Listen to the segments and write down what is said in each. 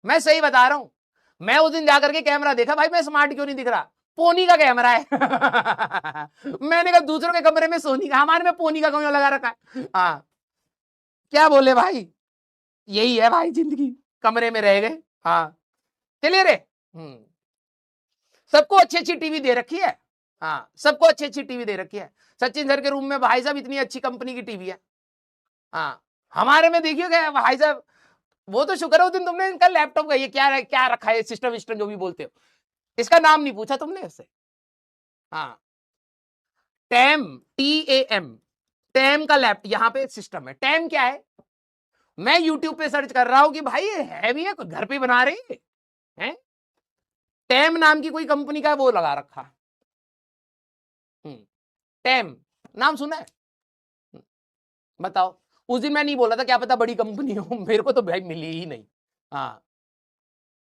मैं सही बता रहा हूं। मैं उस दिन जाकर के कैमरा देखा, भाई मैं स्मार्ट क्यों नहीं दिख रहा, पोनी का कैमरा है। मैंने कहा दूसरों के कमरे में सोनी का, हमारे में पोनी का क्यों लगा रखा है। हाँ क्या बोले भाई, यही है भाई जिंदगी, कमरे में रह गए। हाँ चलिए रे। सबको अच्छी अच्छी टीवी दे रखी है। हाँ सबको अच्छी अच्छी टीवी दे रखी है। सचिन सर के रूम में भाई साहब इतनी अच्छी कंपनी की टीवी है। हाँ हमारे में देखिए क्या भाई साहब, वो तो शुक्र है उस दिन तुमने इनका लैपटॉप का ये क्या रखा है, सिस्टम विस्टम जो भी बोलते हो, इसका नाम नहीं पूछा तुमने इससे। हाँ टैम, TAM, टैम का लैपटॉप यहाँ पे सिस्टम है। टैम क्या है, मैं यूट्यूब पे सर्च कर रहा हूं कि भाई ये है भी है, घर पे बना रही है। टैम नाम की कोई कंपनी का वो लगा रखा। टैम नाम सुना है, बताओ। उस दिन मैं नहीं बोला था क्या पता बड़ी कंपनी हो, मेरे को तो भाई मिली ही नहीं। हाँ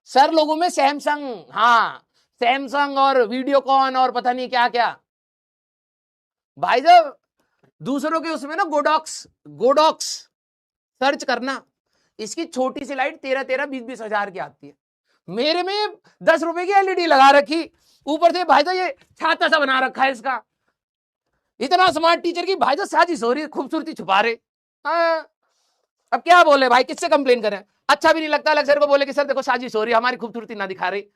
सर लोगों में सैमसंग, हाँ सैमसंग और वीडियोकॉन और पता नहीं क्या क्या। भाई साहब दूसरों के उसमें ना गोडॉक्स सर्च करना, इसकी छोटी सी लाइट 13-20 हजार की आती है। मेरे में 10 रुपए की LED लगा रखी, ऊपर से भाई साहब ये छाता सा बना रखा है इसका। इतना स्मार्ट टीचर की भाई साहब साजिश हो रही है, खूबसूरती छुपा रहे। हाँ अब क्या बोले भाई, किससे कंप्लेन करें। अच्छा भी नहीं लगता अलग सर को बोले कि सर देखो साजिश हो रही है, हमारी खूबसूरती ना दिखा रही।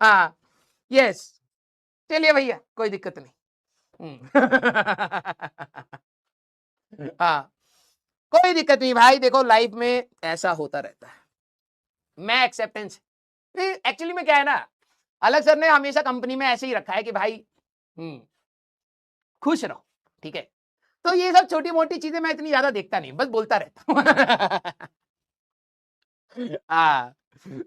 हाँ यस चलिए भैया कोई दिक्कत नहीं। हाँ कोई दिक्कत नहीं भाई, देखो लाइफ में ऐसा होता रहता है। मैं एक्सेप्टेंस, एक्चुअली में क्या है ना, अलग सर ने हमेशा कंपनी में ऐसे ही रखा है कि भाई खुश रहो, ठीक है। तो ये सब छोटी मोटी चीजें मैं इतनी ज्यादा देखता नहीं, बस बोलता रहता हूँ। हाँ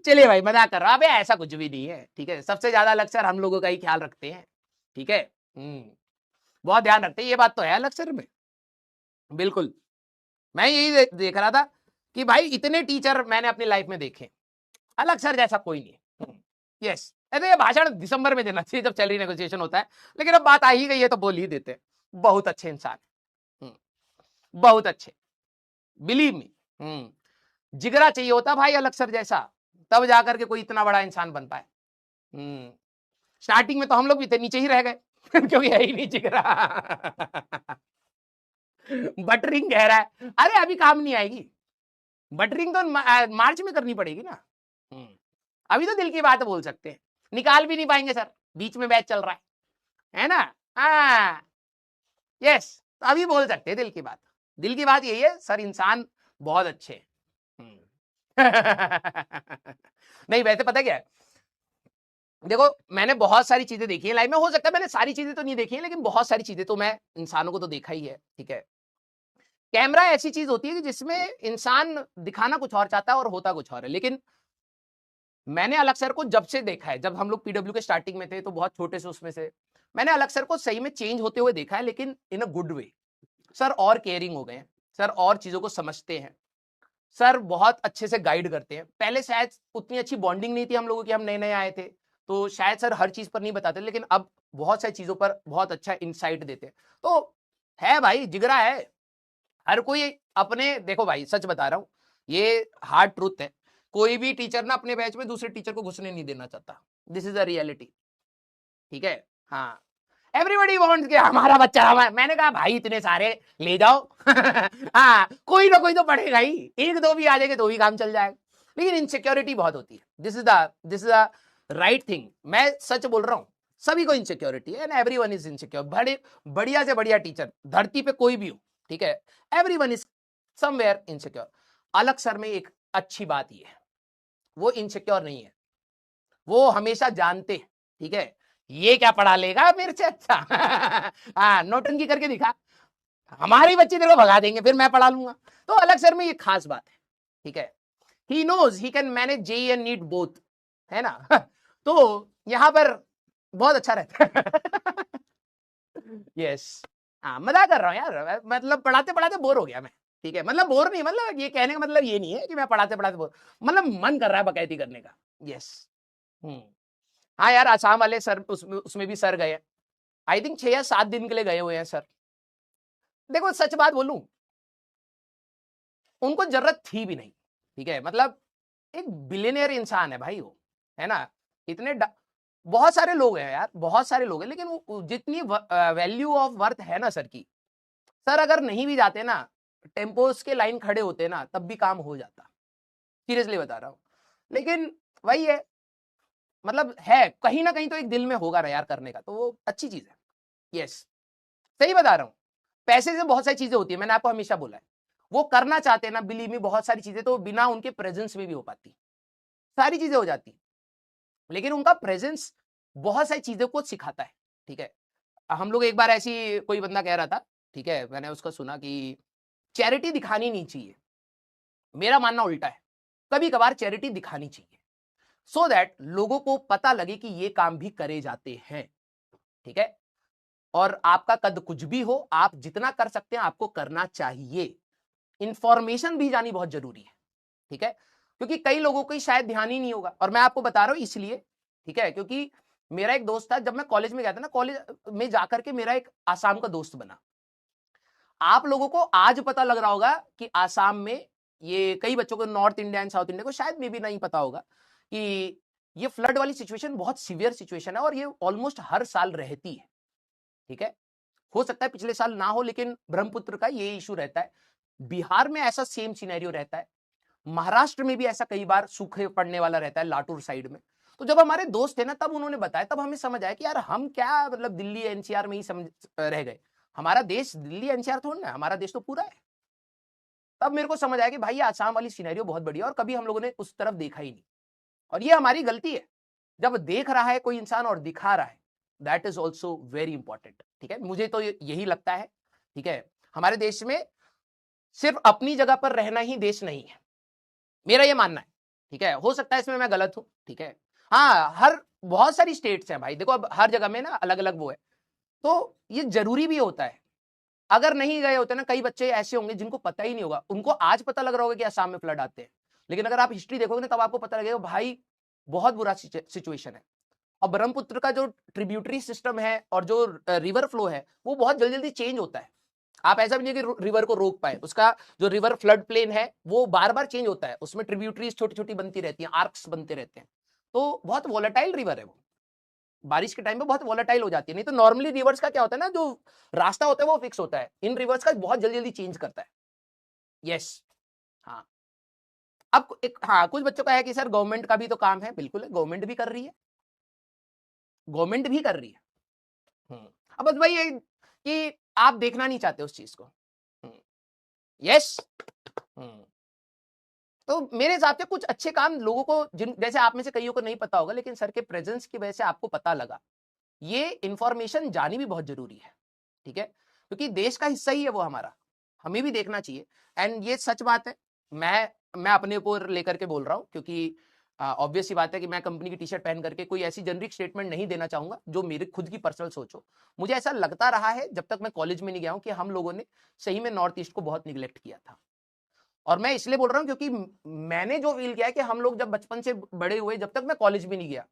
चलिए भाई मजाक कर रहा हूं, अबे ऐसा कुछ भी नहीं है, ठीक है। सबसे ज्यादा अक्सर हम लोगों का ही ख्याल रखते हैं, ठीक है। बहुत ध्यान रखते हैं, ये बात तो है अक्सर में, बिल्कुल। मैं यही देख रहा था कि भाई इतने टीचर मैंने अपनी लाइफ में देखे, अलग सर जैसा कोई नहीं है। यस अरे ये भाषण दिसंबर में देना चाहिए जब सैलरी नेगोशिएशन होता है, लेकिन अब बात आ ही गई है तो बोल ही देते हैं। बहुत अच्छे इंसान, बहुत अच्छे, बिलीव मी। जिगरा चाहिए होता भाई अलग सर जैसा, तब जाकर के कोई इतना बड़ा इंसान बन पाए। स्टार्टिंग में तो हम लोग भी थे, नीचे ही रह गए क्योंकि है ही नहीं जिगरा। बटरिंग कह रहा है, अरे अभी काम नहीं आएगी बटरिंग, तो मार्च में करनी पड़ेगी ना। अभी तो दिल की बात बोल सकते हैं, निकाल भी नहीं पाएंगे सर, बीच में बैच चल रहा है ना। हाँ यस तो अभी बोल सकते हैं दिल की बात। दिल की बात यही है सर, इंसान बहुत अच्छे। नहीं वैसे पता क्या है, देखो मैंने बहुत सारी चीजें देखी है लाइफ में, हो सकता है मैंने सारी चीजें तो नहीं देखी है, लेकिन बहुत सारी चीजें तो मैं इंसानों को तो देखा ही है, ठीक है। कैमरा ऐसी चीज होती है कि जिसमें इंसान दिखाना कुछ और चाहता है और होता कुछ और है। लेकिन मैंने अलग सर को जब से देखा है, जब हम लोग PW के स्टार्टिंग में थे तो बहुत छोटे से उसमें से मैंने अलग सर को सही में चेंज होते हुए देखा है, लेकिन इन अ गुड वे। सर और केयरिंग हो गए हैं, सर और चीजों को समझते हैं, सर बहुत अच्छे से गाइड करते हैं। पहले शायद उतनी अच्छी बॉन्डिंग नहीं थी हम लोगों की, हम नए नए आए थे तो शायद सर हर चीज पर नहीं बताते, लेकिन अब बहुत सारी चीजों पर बहुत अच्छा इंसाइट देते हैं। तो है भाई जिगरा है हर कोई अपने, देखो भाई सच बता रहा हूं, ये हार्ड ट्रूथ है, कोई भी टीचर ना अपने बैच में दूसरे टीचर को घुसने नहीं देना चाहता, दिस इज अ रियलिटी, ठीक है। हाँ एवरीबडी वांट्स कि हमारा बच्चा मैंने कहा भाई इतने सारे ले जाओ। हाँ कोई ना कोई तो पढ़ेगा ही, एक दो भी आ जाएंगे तो भी काम चल जाएगा, लेकिन इनसिक्योरिटी बहुत होती है। This is the right thing, मैं सच बोल रहा हूँ, सभी को इनसिक्योरिटी है, एवरीवन इज इनसिक्योर। बड़े बढ़िया से बढ़िया टीचर धरती पे कोई भी हो, ठीक है, एवरीवन इज समवेयर इनसिक्योर। अलग सर में एक अच्छी बात ये है, वो इनसिक्योर नहीं है, वो हमेशा जानते, ठीक है, ये क्या पढ़ा लेगा मेरे से अच्छा। हाँ नोटंकी करके दिखा, हमारे बच्चे तेरे को भगा देंगे फिर मैं पढ़ा लूंगा। तो अलग सर में ये खास बात है, ठीक है। He knows he can manage JEE and NEET both, है ना। तो यहां पर बहुत अच्छा रहता है। यस हाँ मजाक कर रहा हूँ यार, मतलब पढ़ाते पढ़ाते बोर हो गया मैं, ठीक है। मतलब बोर नहीं, मतलब ये कहने का मतलब ये नहीं है कि मैं पढ़ाते पढ़ाते बोर, मतलब मन कर रहा है बकैती करने का। यस हाँ यार आसाम वाले सर उसमें भी सर गए, आई थिंक 6 या 7 दिन के लिए गए हुए हैं सर। देखो सच बात बोलूं, उनको जरूरत थी भी नहीं, ठीक है। मतलब एक बिलियनियर इंसान है भाई वो, है ना। इतने बहुत सारे लोग हैं यार, बहुत सारे लोग हैं, लेकिन वो जितनी वैल्यू ऑफ वर्थ है ना सर की, सर अगर नहीं भी जाते ना, टेम्पोस के लाइन खड़े होते ना, तब भी काम हो जाता, सीरियसली बता रहा हूं। लेकिन वही है, मतलब है कहीं ना कहीं तो एक दिल में होगा ना यार करने का, तो वो अच्छी चीज है। यस, सही बता रहा हूं। पैसे से बहुत सारी चीजें होती है, मैंने आपको हमेशा बोला है। वो करना चाहते हैं ना, बिलीव मी, बहुत सारी चीजें तो बिना उनके प्रेजेंस में भी हो पाती, सारी चीजें हो जाती, लेकिन उनका प्रेजेंस बहुत सारी चीजों को सिखाता है। ठीक है, हम लोग एक बार ऐसी कोई बंदा कह रहा था, ठीक है, मैंने उसका सुना कि चैरिटी दिखानी नहीं चाहिए। मेरा मानना उल्टा है, कभी कभार चैरिटी दिखानी चाहिए, सो दैट लोगों को पता लगे कि ये काम भी करे जाते हैं। ठीक है, और आपका कद कुछ भी हो, आप जितना कर सकते हैं आपको करना चाहिए। इंफॉर्मेशन भी जानी बहुत जरूरी है। ठीक है, क्योंकि कई लोगों को शायद ध्यान ही नहीं होगा, और मैं आपको बता रहा हूं इसलिए, ठीक है, क्योंकि मेरा एक दोस्त था, जब मैं कॉलेज में गया था ना, कॉलेज में जाकर के मेरा एक आसाम का दोस्त बना। आप लोगों को आज पता लग रहा होगा कि आसाम में, ये कई बच्चों को north India and south India को शायद में भी नहीं पता होगा कि ये फ्लड वाली सिचुएशन बहुत सीवियर सिचुएशन है, और ये ऑलमोस्ट हर साल रहती है। ठीक है, हो सकता है पिछले साल ना हो, लेकिन ब्रह्मपुत्र का ये इशू रहता है। बिहार में ऐसा सेम सिनेरियो रहता है, महाराष्ट्र में भी ऐसा कई बार सूखे पड़ने वाला रहता है, लातूर साइड में। तो जब हमारे दोस्त थे ना, तब उन्होंने बताया, तब हमें समझ आया कि यार हम क्या मतलब दिल्ली एनसीआर में ही समझ रह गए, हमारा देश दिल्ली एनसीआर थोड़ा ना, हमारा देश तो पूरा है। तब मेरे को समझ आया कि भाई आसाम वाली सिनेरियो बहुत बढ़िया, और कभी हम लोगों ने उस तरफ देखा ही नहीं, और ये हमारी गलती है। जब देख रहा है कोई इंसान और दिखा रहा है, that is also very important. ठीक है, मुझे तो यही लगता है। ठीक है, हमारे देश में सिर्फ अपनी जगह पर रहना ही देश नहीं है, मेरा ये मानना है। ठीक है, हो सकता है इसमें मैं गलत हूं। ठीक है, हाँ, हर बहुत सारी स्टेट्स हैं भाई, देखो अब हर जगह में ना अलग अलग वो है, तो ये जरूरी भी होता है। अगर नहीं गए होते ना, कई बच्चे ऐसे होंगे जिनको पता ही नहीं होगा, उनको आज पता लग रहा होगा कि असम में फ्लड आते हैं, लेकिन अगर आप हिस्ट्री देखोगे ना, तब आपको पता लगेगा भाई बहुत बुरा सिचुएशन है। और ब्रह्मपुत्र का जो ट्रिब्यूटरी सिस्टम है और जो रिवर फ्लो है, वो बहुत जल्दी जल्दी चेंज होता है। आप ऐसा भी नहीं कि रिवर को रोक पाए, उसका जो रिवर फ्लड प्लेन है वो बार बार चेंज होता है, उसमें ट्रिब्यूटरीज छोटी छोटी बनती रहती हैं, आर्क्स बनते रहते हैं, तो बहुत वॉलेटाइल रिवर है वो, बारिश के टाइम पे बहुत वॉलेटाइल हो जाती है। नहीं तो नॉर्मली रिवर्स का क्या होता है ना, जो रास्ता होता है वो फिक्स होता है, इन रिवर्स का बहुत जल्दी जल्दी चेंज करता है। यस, हाँ। अब एक, हाँ, कुछ बच्चों का है कि सर गवर्नमेंट का भी तो काम है, बिल्कुल है, गवर्नमेंट भी कर रही है, गवर्नमेंट भी कर रही है। अब बस वही है कि आप देखना नहीं चाहते उस चीज को। यस, तो मेरे हिसाब से कुछ अच्छे काम लोगों को, जिन जैसे आप में से कईयों को नहीं पता होगा, लेकिन सर के प्रेजेंस की वजह से आपको पता लगा, ये इंफॉर्मेशन जानी भी बहुत जरूरी है। ठीक है, क्योंकि देश का हिस्सा ही है वो हमारा, हमें भी देखना चाहिए। एंड ये सच बात है, मैं अपने ऊपर लेकर के बोल रहा हूं, क्योंकि ऑब्वियस सी बात है कि मैं कंपनी की टी शर्ट पहन करके कोई ऐसी जेनरिक स्टेटमेंट नहीं देना चाहूंगा जो मेरे खुद की पर्सनल सोच हो। मुझे ऐसा लगता रहा है जब तक मैं कॉलेज में नहीं गया हूं, कि हम लोगों ने सही में नॉर्थ ईस्ट को बहुत निगलेक्ट किया था। और मैं इसलिए बोल रहा हूं क्योंकि मैंने जो फील किया है कि हम लोग जब बचपन से बड़े हुए, जब तक मैं कॉलेज में नहीं गया,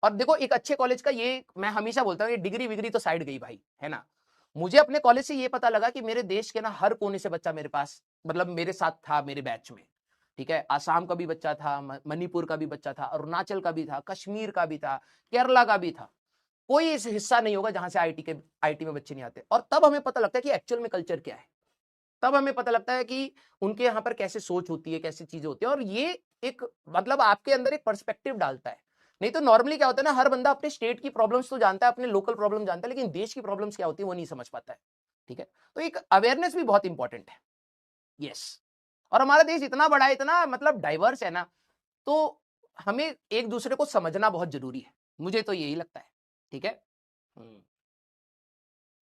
और देखो एक अच्छे कॉलेज का ये मैं हमेशा बोलता हूँ, ये डिग्री विग्री तो साइड गई भाई, है ना। मुझे अपने कॉलेज से ये पता लगा कि मेरे देश के ना हर कोने से बच्चा मेरे पास, मतलब मेरे साथ था, मेरे बैच में। ठीक है, आसाम का भी बच्चा था, मणिपुर का भी बच्चा था, अरुणाचल का भी था, कश्मीर का भी था, केरला का भी था। कोई इस हिस्सा नहीं होगा जहां से आईटी में बच्चे नहीं आते। और तब हमें पता लगता है कि एक्चुअल में कल्चर क्या है, तब हमें पता लगता है कि उनके यहाँ पर कैसे सोच होती है, कैसी चीजें होती है, और ये एक मतलब आपके अंदर एक पर्सपेक्टिव डालता है। नहीं तो नॉर्मली क्या होता है ना, हर बंदा अपने स्टेट की प्रॉब्लम्स तो जानता है, अपने लोकल प्रॉब्लम जानता है, लेकिन देश की प्रॉब्लम्स क्या होती है वो नहीं समझ पाता है। ठीक है, तो एक अवेयरनेस भी बहुत इंपॉर्टेंट है। यस, और हमारा देश इतना बड़ा है, इतना मतलब डाइवर्स है ना, तो हमें एक दूसरे को समझना बहुत जरूरी है, मुझे तो यही लगता है। ठीक है,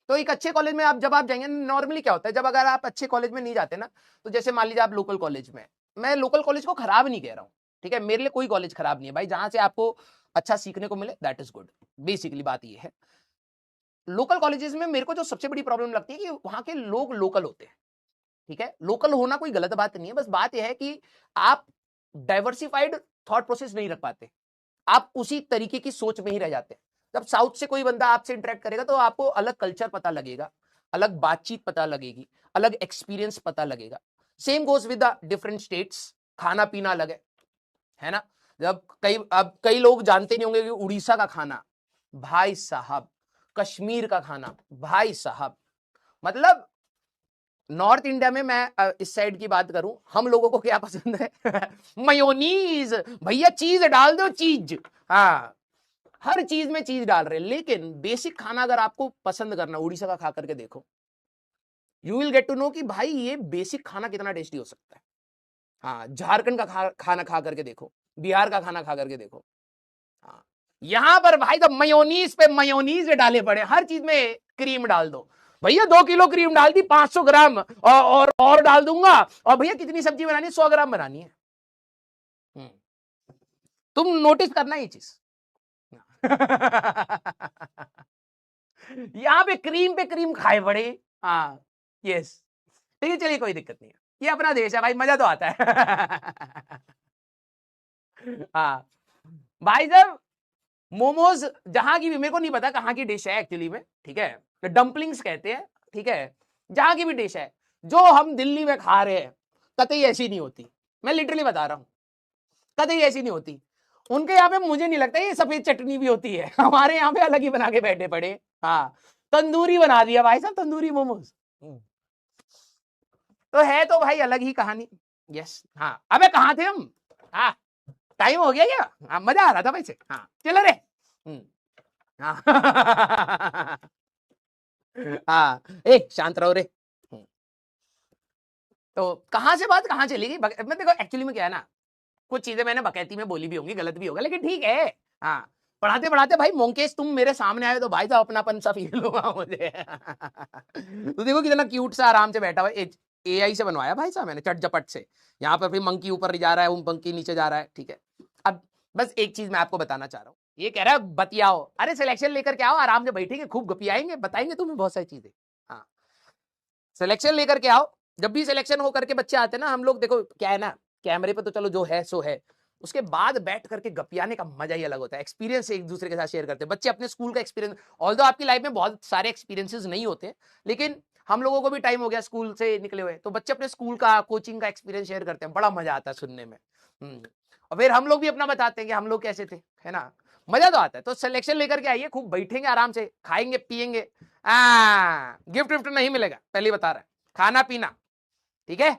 तो एक अच्छे कॉलेज में आप जब आप जाएंगे, नॉर्मली क्या होता है, जब अगर आप अच्छे कॉलेज में नहीं जाते ना, तो जैसे मान लीजिए आप लोकल कॉलेज में, मैं लोकल कॉलेज को खराब नहीं कह रहा हूँ, ठीक है, मेरे लिए कोई कॉलेज खराब नहीं है भाई, जहां से आपको अच्छा सीखने को मिले दैट इज गुड। बेसिकली बात ये है, लोकल कॉलेजेस में मेरे को जो सबसे बड़ी प्रॉब्लम लगती है कि वहां के लोग लोकल होते हैं। ठीक है, लोकल होना कोई गलत बात नहीं है, बस बात यह है कि आप डाइवर्सिफाइड थॉट प्रोसेस नहीं रख पाते, आप उसी तरीके की सोच में ही रह जाते हैं। जब साउथ से कोई बंदा आपसे इंटरेक्ट करेगा तो आपको अलग कल्चर पता लगेगा, अलग बातचीत पता लगेगी, अलग एक्सपीरियंस पता लगेगा। Same goes with the different states, खाना पीना अलग है है ना। जब अब कई लोग जानते नहीं होंगे कि उड़ीसा का खाना भाई साहब, कश्मीर का खाना भाई साहब, मतलब नॉर्थ इंडिया में मैं इस साइड की बात करूं, हम लोगों को क्या पसंद है मयोनीज, भैया चीज डाल दो चीज, हाँ हर चीज में चीज डाल रहे हैं। लेकिन बेसिक खाना अगर आपको पसंद करना, उड़ीसा का खा करके देखो, you will get to know कि भाई ये बेसिक खाना कितना टेस्टी हो सकता है। हाँ झारखंड का खाना खा करके देखो, बिहार का खाना खा करके देखो, हाँ यहां पर भाई तो मयोनीज पे मयोनीज डाले पड़े, हर चीज में क्रीम डाल दो भैया, 2 किलो क्रीम डाल दी, 500 ग्राम और डाल दूंगा, और भैया कितनी सब्जी बनानी है, 100 ग्राम बनानी है। तुम नोटिस करना ये चीज यहां पे क्रीम खाए पड़े, हाँ यस, ठीक है चलिए कोई दिक्कत नहीं है, ये अपना देश है भाई, मजा तो आता है हाँ भाई साहब, मोमोज जहां की भी, मेरे को नहीं पता कहां की डिश है एक्चुअली में, ठीक है, तो डंपलिंग्स कहते हैं, ठीक है, जहां की भी डिश है, जो हम दिल्ली में खा रहे हैं कतई ऐसी नहीं होती, मैं लिटरली बता रहा हूं, कतई ऐसी नहीं होती। उनके यहाँ पे मुझे नहीं लगता ये सफेद चटनी भी होती है, हमारे यहाँ पे अलग ही बना के बैठे पड़े, हाँ तंदूरी बना दिया भाई साहब, तंदूरी मोमोज, तो है तो भाई अलग ही कहानी। यस हाँ, अबे कहाँ थे हम, हाँ टाइम हो गया क्या, हाँ मजा आ रहा था वैसे, हाँ चलो रे, हाँ हाँ ए शांत रहो रे। तो कहां से बात कहां चली गई, मैं देखो एक्चुअली में क्या है ना, कुछ चीजें मैंने बकैती में बोली भी होंगी, गलत भी होगा, लेकिन ठीक है, हाँ पढ़ाते पढ़ाते भाई मोंकेश तुम मेरे सामने आए तो भाई साहब अपनापन सा फील हुआ मुझे तो देखो कितना क्यूट सा आराम से बैठा हुआ, एआई से बनवाया भाई साहब मैंने, चट झपट से, यहाँ पर फिर मंकी ऊपर जा रहा है, वो मंकी नीचे जा रहा है, ठीक है। अब बस एक चीज मैं आपको बताना चाह रहा हूँ, ये कह रहा है बतियाओ, अरे सिलेक्शन लेकर के आओ, आराम से बैठेंगे, खूब गपियाएंगे, बताएंगे तुम्हें बहुत सारी चीजें, हाँ सिलेक्शन लेकर के आओ। जब भी सिलेक्शन हो करके बच्चे आते हैं ना, हम लोग देखो क्या है ना, कैमरे पे तो चलो जो है सो है, उसके बाद बैठ करके गपियाने का मजा ही अलग होता है, एक्सपीरियंस एक दूसरे के साथ शेयर करते हैं बच्चे, अपने स्कूल का एक्सपीरियंस, ऑल्दो आपकी लाइफ में बहुत सारे एक्सपीरियंसेस नहीं होते, लेकिन हम लोगों को भी टाइम हो गया स्कूल से निकले हुए, तो बच्चे अपने स्कूल का कोचिंग का एक्सपीरियंस शेयर करते हैं, बड़ा मजा आता है सुनने में, और फिर हम लोग भी अपना बताते हैं कि हम लोग कैसे थे, है ना, मजा तो आता है। तो सिलेक्शन लेकर के आइए, खूब बैठेंगे आराम से, खाएंगे पिएंगे, गिफ्ट विफ्ट नहीं मिलेगा, पहले बता रहा है, खाना पीना, ठीक है।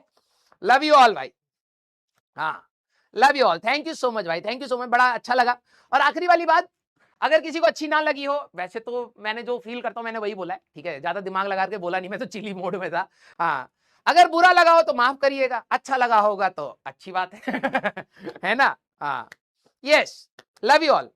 लव यू ऑल भाई, हाँ love you all, thank you so much भाई, थैंक यू सो मच, बड़ा अच्छा लगा। और आखिरी वाली बात, अगर किसी को अच्छी ना लगी हो, वैसे तो मैंने जो फील करता हूं मैंने वही बोला है, ठीक है, ज्यादा दिमाग लगा के बोला नहीं, मैं तो चिली मोड में था, हाँ अगर बुरा लगा हो तो माफ करिएगा, अच्छा लगा होगा तो अच्छी बात है है ना, हाँ यस, लव यू ऑल।